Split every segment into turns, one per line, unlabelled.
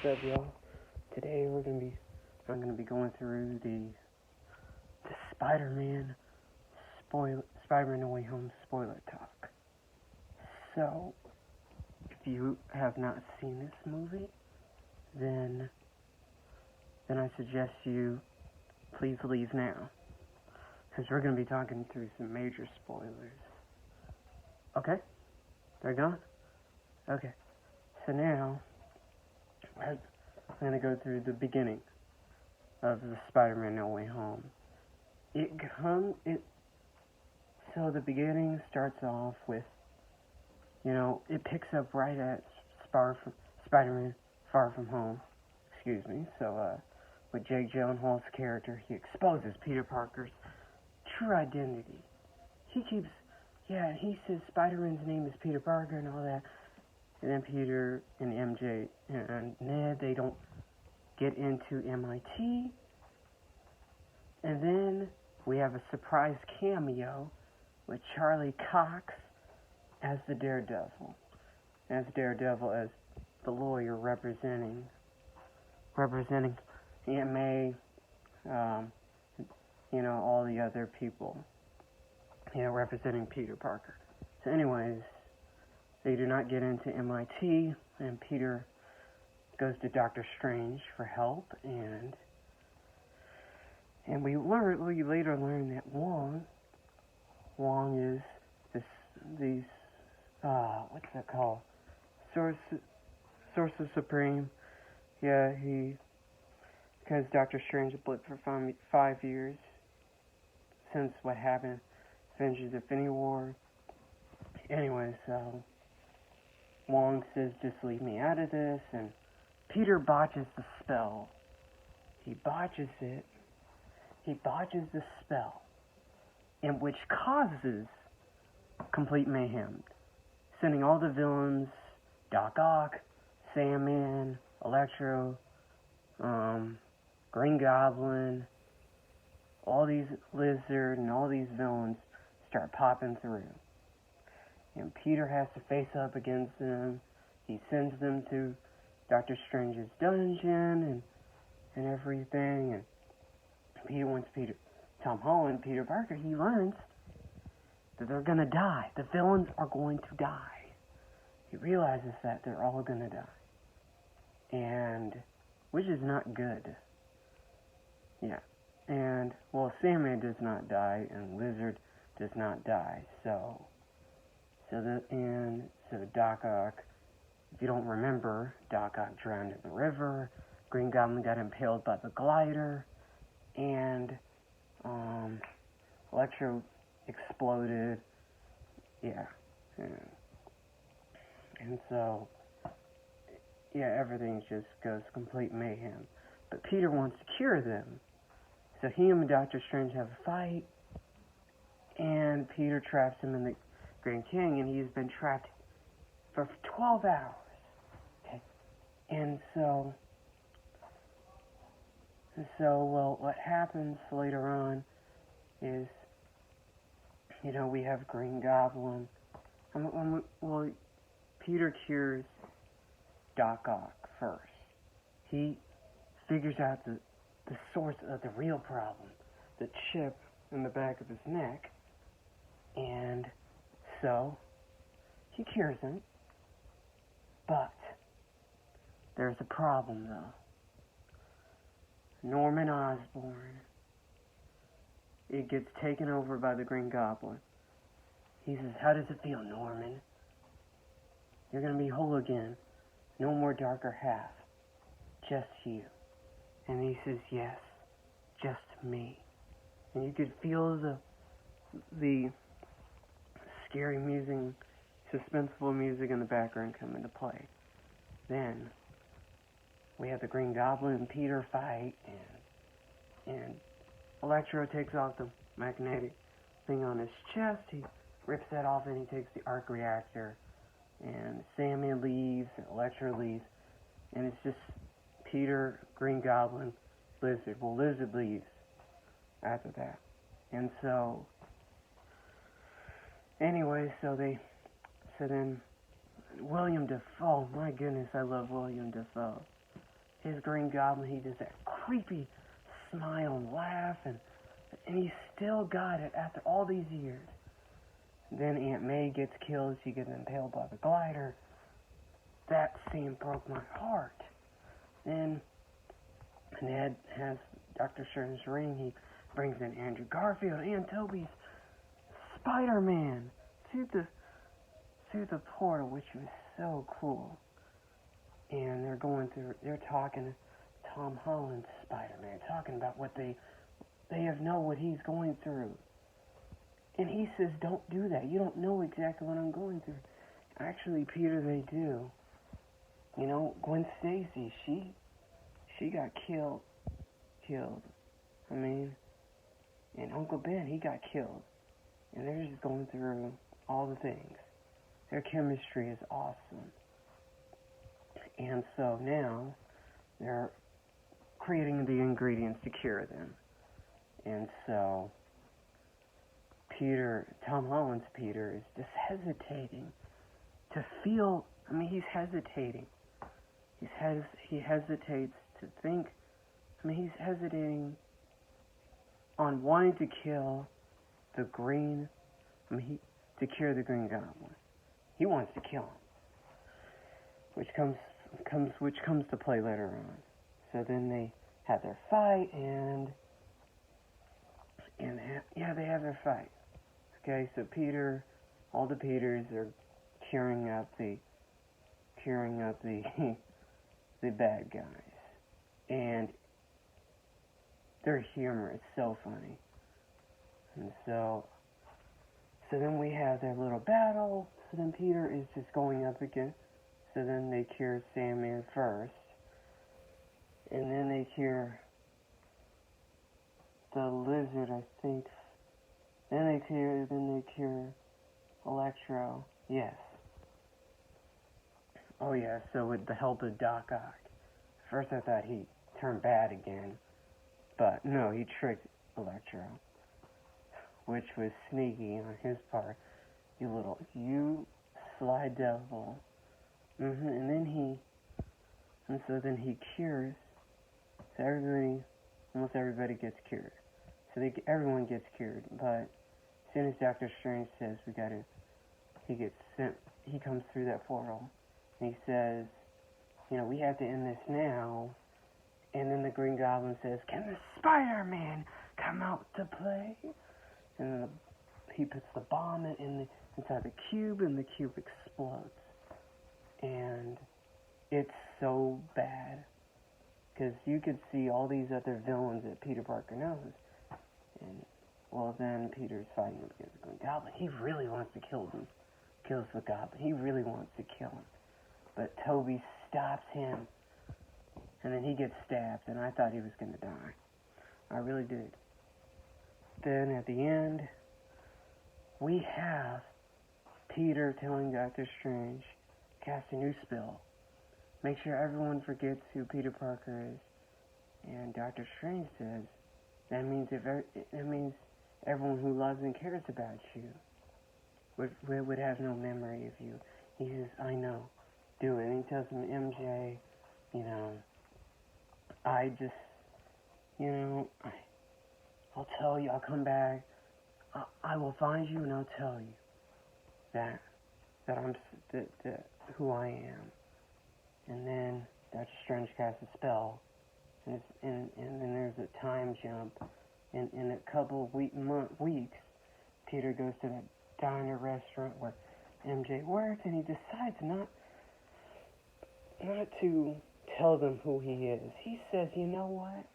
up, y'all? Today I'm gonna be going through the Spider-Man No Way Home spoiler talk. So, if you have not seen this movie, then I suggest you please leave now, because we're gonna be talking through some major spoilers. Okay, they're gone. Okay, so now I'm gonna go through the beginning of the Spider-Man No Way Home. So the beginning starts off with, it picks up right at Spider-Man Far From Home. Excuse me. So, with Jake Gyllenhaal's character, he exposes Peter Parker's true identity. He says Spider-Man's name is Peter Parker and all that. And then Peter and MJ and Ned, they don't get into MIT. And then we have a surprise cameo with Charlie Cox as the Daredevil. As the lawyer representing Aunt May, all the other people, representing Peter Parker. So anyways, they do not get into MIT, and Peter goes to Doctor Strange for help, and we later learn that Wong is what's that called? Sorcerer Supreme. Yeah, because Doctor Strange lived for 5 years since what happened, Avengers Infinity War. Anyway, so Wong says, just leave me out of this, and Peter botches the spell. He botches the spell, and which causes complete mayhem, sending all the villains, Doc Ock, Sandman, Electro, Green Goblin, all these Lizard, and all these villains start popping through. And Peter has to face up against them. He sends them to Doctor Strange's dungeon and everything. And Tom Holland, Peter Parker, he learns that they're gonna die. The villains are going to die. He realizes that they're all gonna die. And, which is not good. Yeah. And, Sandman does not die, and Lizard does not die. So Doc Ock, if you don't remember, Doc Ock drowned in the river, Green Goblin got impaled by the glider, and Electro exploded. Yeah. And so, everything just goes complete mayhem. But Peter wants to cure them. So he and Doctor Strange have a fight, and Peter traps him in the Grand Canyon. He's been trapped for 12 hours. Okay. And so, what happens later on is, we have Green Goblin. Peter cures Doc Ock first. He figures out the source of the real problem, the chip in the back of his neck, and so he cures him. But there's a problem, though. Norman Osborn. It gets taken over by the Green Goblin. He says, how does it feel, Norman? You're going to be whole again. No more darker half. Just you. And he says, yes, just me. And you could feel the scary music, suspenseful music in the background come into play. Then we have the Green Goblin and Peter fight, and Electro takes off the magnetic thing on his chest. He rips that off, and he takes the arc reactor. And Sandman leaves, and Electro leaves, and it's just Peter, Green Goblin, Lizard. Well, Lizard leaves after that. And so, anyway, so then William Dafoe, my goodness, I love William Dafoe. his Green Goblin, he does that creepy smile and laugh, and he still got it after all these years. Then Aunt May gets killed. She gets impaled by the glider. That scene broke my heart. Then Ned has Dr. Strange's ring. He brings in Andrew Garfield and Tobey's Spider-Man through the portal, which was so cool. And they're talking to Tom Holland's Spider-Man, talking about what they know what he's going through. And he says, don't do that. You don't know exactly what I'm going through. Actually, Peter, they do. You know, Gwen Stacy, she got killed. I mean, and Uncle Ben, he got killed. And they're just going through all the things. Their chemistry is awesome. And so now they're creating the ingredients to cure them. And so Tom Holland's Peter is just hesitating to feel, he's hesitating. He hesitates to think, he's hesitating on wanting to kill the Green, to cure the Green Goblin. He wants to kill him, which comes to play later on. So then they have their fight, and they have their fight. Okay, so all the Peters are curing up the the bad guys, and their humor is so funny. And so then we have their little battle. So then Peter is just going up again. So then they cure Sandman first, and then they cure the Lizard, I think. Then they cure Electro. Yes. Oh yeah, so with the help of Doc Ock. First I thought he turned bad again, but no, he tricked Electro, which was sneaky on his part. You sly devil. And so then he cures. So almost everybody gets cured. So everyone gets cured, but as soon as Doctor Strange says he gets sent, he comes through that portal, and he says, we have to end this now. And then the Green Goblin says, can the Spider-Man come out to play? And then he puts the bomb inside the cube, and the cube explodes. And it's so bad, because you could see all these other villains that Peter Parker knows. And, then Peter's fighting against the Green Goblin. He really wants to kill him. Kills the Goblin. He really wants to kill him. But Tobey stops him. And then he gets stabbed, and I thought he was going to die. I really did. Then at the end, we have Peter telling Doctor Strange, cast a new spell. Make sure everyone forgets who Peter Parker is. And Doctor Strange says, that means everyone who loves and cares about you would have no memory of you. He says, I know. Do it. And he tells him, MJ, I'll tell you, I'll come back. I will find you and I'll tell you that I'm who I am. And then Doctor Strange casts a spell, and then there's a time jump. In a couple of weeks, Peter goes to that diner restaurant where MJ works, and he decides not to tell them who he is. He says, you know what?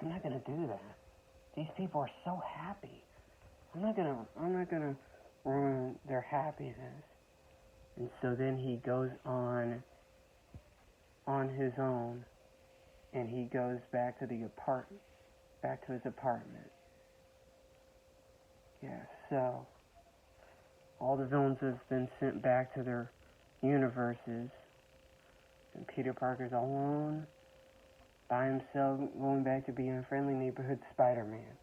I'm not gonna do that. These people are so happy. I'm not gonna ruin their happiness. And so then he goes on his own, and he goes back to his apartment. Yeah, so all the villains have been sent back to their universes, and Peter Parker's alone, by himself, going back to being a friendly neighborhood Spider-Man.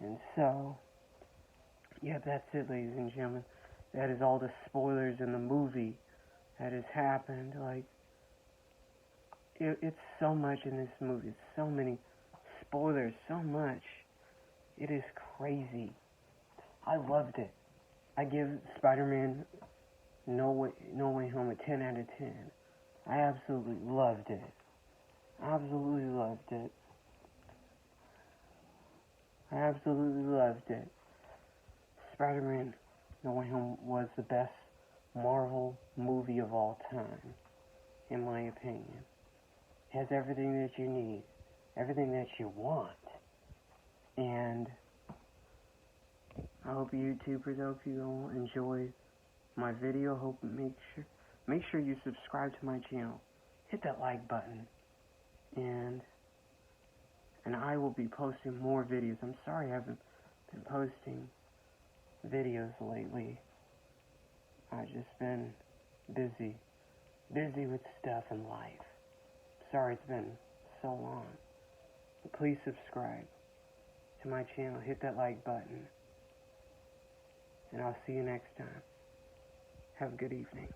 And so, yeah, that's it, ladies and gentlemen. That is all the spoilers in the movie that has happened. it's so much in this movie. So many spoilers, so much. It is crazy. I loved it. I give Spider-Man No Way Home a 10 out of 10. I absolutely loved it. Absolutely loved it. I absolutely loved it. Spider-Man No Way Home was the best Marvel movie of all time, in my opinion. It has everything that you need, everything that you want. And I hope YouTubers, I hope you all enjoy my video. Hope make sure you subscribe to my channel. Hit that like button. And I will be posting more videos. I'm sorry I haven't been posting videos lately. I've just been busy with stuff in life. Sorry it's been so long. But please subscribe to my channel. Hit that like button. And I'll see you next time. Have a good evening.